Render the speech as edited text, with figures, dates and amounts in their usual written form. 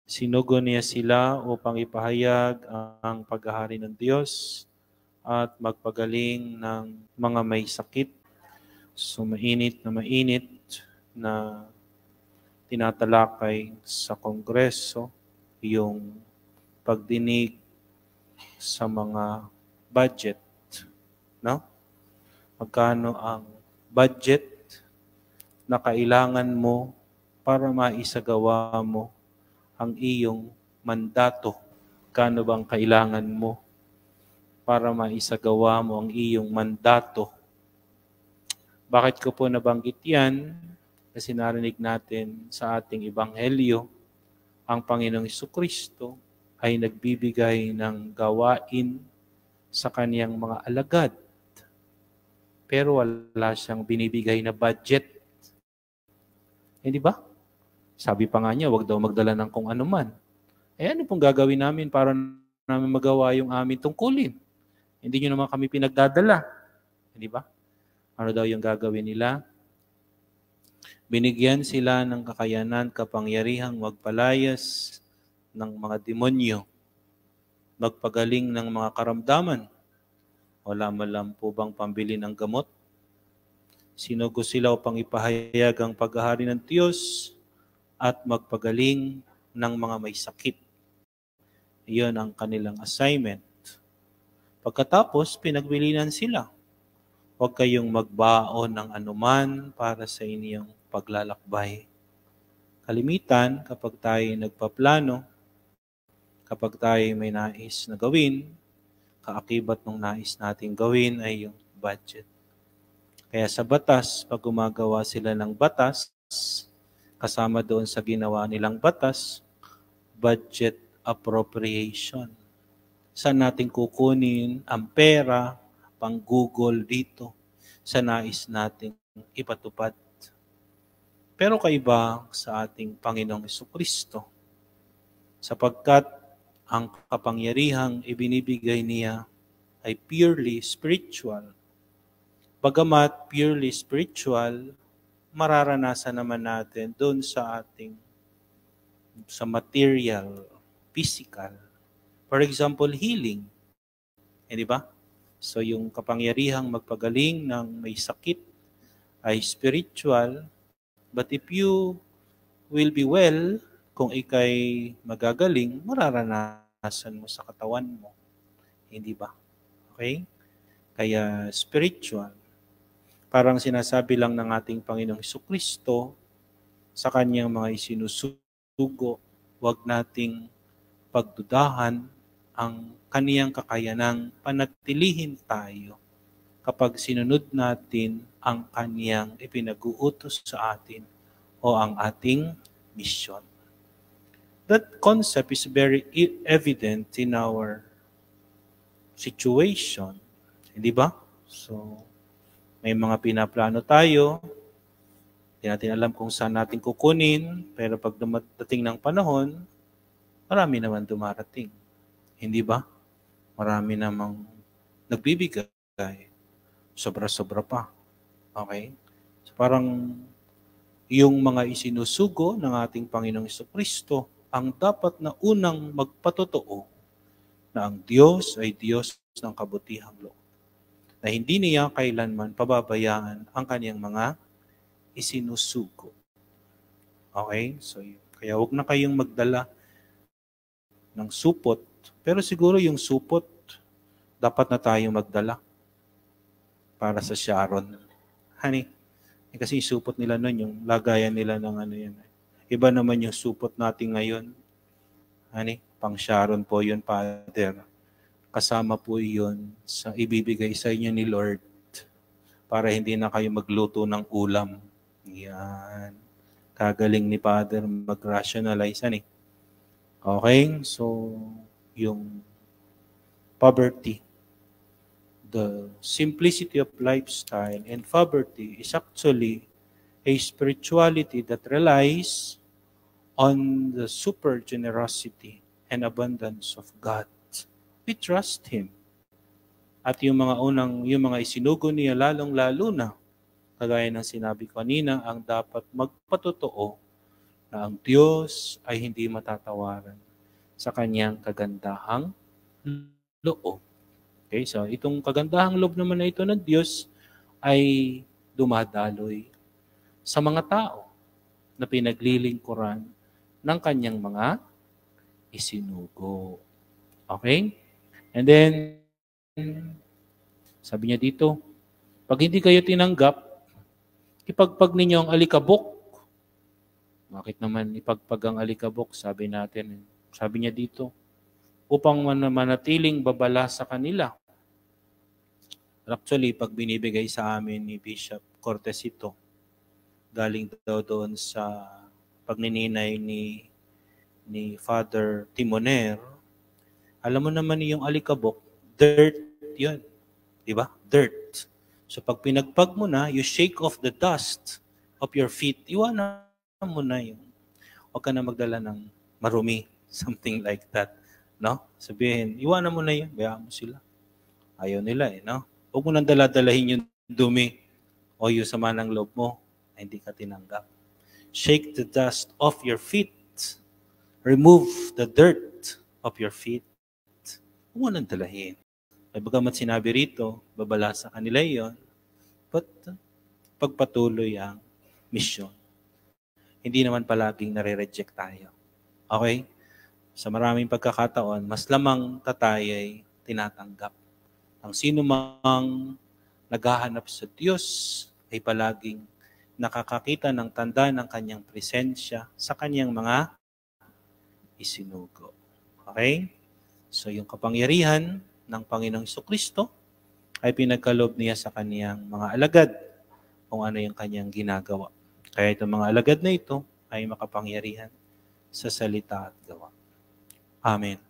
Sinugo niya sila upang ipahayag ang paghahari ng Diyos at magpagaling ng mga may sakit. So mainit na tinatalakay sa Kongreso yung pagdinig sa mga budget, no? Magkano ang budget na kailangan mo para maisagawa mo ang iyong mandato? Magkano bang kailangan mo para maisagawa mo ang iyong mandato? Bakit ko po nabanggit yan? Kasi narinig natin sa ating ebanghelyo, ang Panginoong Jesucristo ay nagbibigay ng gawain sa kaniyang mga alagad. Pero wala siyang binibigay na budget. Hindi ba? Sabi pa nga niya, wag daw magdala ng kung ano man. Ano pong gagawin namin para namin magawa yung aming tungkulin? Hindi nyo naman kami pinagdadala. Hindi ba? Ano daw yung gagawin nila? Binigyan sila ng kakayanan, kapangyarihang magpalayas ng mga demonyo, magpagaling ng mga karamdaman. Wala man lang po bang pambili ng gamot? Sinugo sila upang ipahayag ang paghahari ng Diyos at magpagaling ng mga may sakit. Iyon ang kanilang assignment. Pagkatapos, pinagbilinan sila. Huwag kayong magbaon ng anuman para sa inyong paglalakbay. Kalimitan, kapag tayo nagpaplano, kapag tayo may nais na gawin, kaakibat ng nais nating gawin ay yung budget. Kaya sa batas, pag gumagawa sila ng batas, kasama doon sa ginawa nilang batas, budget appropriation. Saan natin kukunin ang pera, pang-Google dito, sa nais nating ipatupad. Pero kaiba sa ating Panginoong Jesucristo, sapagkat ang kapangyarihang ibinibigay niya ay purely spiritual. Bagamat purely spiritual, mararanasan naman natin doon sa material, physical. For example, healing. Di ba? So yung kapangyarihang magpagaling ng may sakit ay spiritual, but if you will be well, kung ikay magagaling, mararanasan mo sa katawan mo. Hindi ba? Okay? Kaya spiritual. Parang sinasabi lang ng ating Panginoong Jesucristo sa kanyang mga isinusugo, huwag nating pagdudahan ang kaniyang kakayanang panatilihin tayo kapag sinunod natin ang kaniyang ipinag-uutos sa atin o ang ating mission. That concept is very evident in our situation. Hindi ba? So, may mga pinaplano tayo, hindi natin alam kung saan natin kukunin, pero pag dumating ng panahon, marami naman dumarating. Hindi ba? Marami namang nagbibigay. Sobra-sobra pa. Okay? So parang yung mga isinusugo ng ating Panginoong Jesucristo ang dapat na unang magpatotoo na ang Diyos ay Diyos ng kabutihang loob. Na hindi niya kailanman pababayaan ang kaniyang mga isinusugo. Okay? So, kaya huwag na kayong magdala ng supot. Pero siguro yung supot, dapat na tayong magdala para sa Sharon. Honey, kasi yung supot nila nun, yung lagayan nila ng ano yan. Iba naman yung supot natin ngayon. Honey, pang Sharon po yun, Father. Kasama po yun sa ibibigay sa inyo ni Lord para hindi na kayo magluto ng ulam. Yan. Kagaling ni Father mag-rationalize. Honey. Okay? So, yung poverty, the simplicity of lifestyle and poverty is actually a spirituality that relies on the super generosity and abundance of God. We trust Him. At yung mga isinugo niya lalong-lalo na, kagaya ng sinabi ko kanina, ang dapat magpatotoo na ang Diyos ay hindi matatawaran sa kanyang kagandahang loob. Okay, so itong kagandahang loob naman na ito ng Diyos ay dumadaloy sa mga tao na pinaglilingkuran ng kanyang mga isinugo. Okay? And then, sabi niya dito, pag hindi kayo tinanggap, ipagpag ninyo ang alikabok. Bakit naman ipagpag ang alikabok? Sabi niya dito, upang manatiling babala sa kanila. Actually, pag binibigay sa amin ni Bishop Cortez ito, galing daw doon sa pagnininay ni Father Timoner, alam mo naman yung alikabok, dirt yun. Diba? Dirt. So pag pinagpag mo na, you shake off the dust of your feet, iwanan mo na yun. Huwag ka na magdala ng marumi, something like that. No? Sabihin, iwanan mo na yun, bayaan mo sila. Ayaw nila no? Huwag mo nang daladalahin yung dumi o yung sama ng loob mo na hindi ka tinanggap. Shake the dust off your feet. Remove the dirt of your feet. Huwag mo nang dalahin. Ay bagamat sinabi rito, babala sa kanila yon, but pagpatuloy ang mission. Hindi naman palaging nare-reject tayo. Okay? Sa maraming pagkakataon, mas lamang tayo ay tinatanggap. Ang sino mang naghahanap sa Diyos ay palaging nakakakita ng tanda ng kanyang presensya sa kanyang mga isinugo. Okay? So yung kapangyarihan ng Panginoong Jesucristo ay pinagkaloob niya sa kaniyang mga alagad kung ano yung kanyang ginagawa. Kaya itong mga alagad na ito ay makapangyarihan sa salita at gawa. Amen.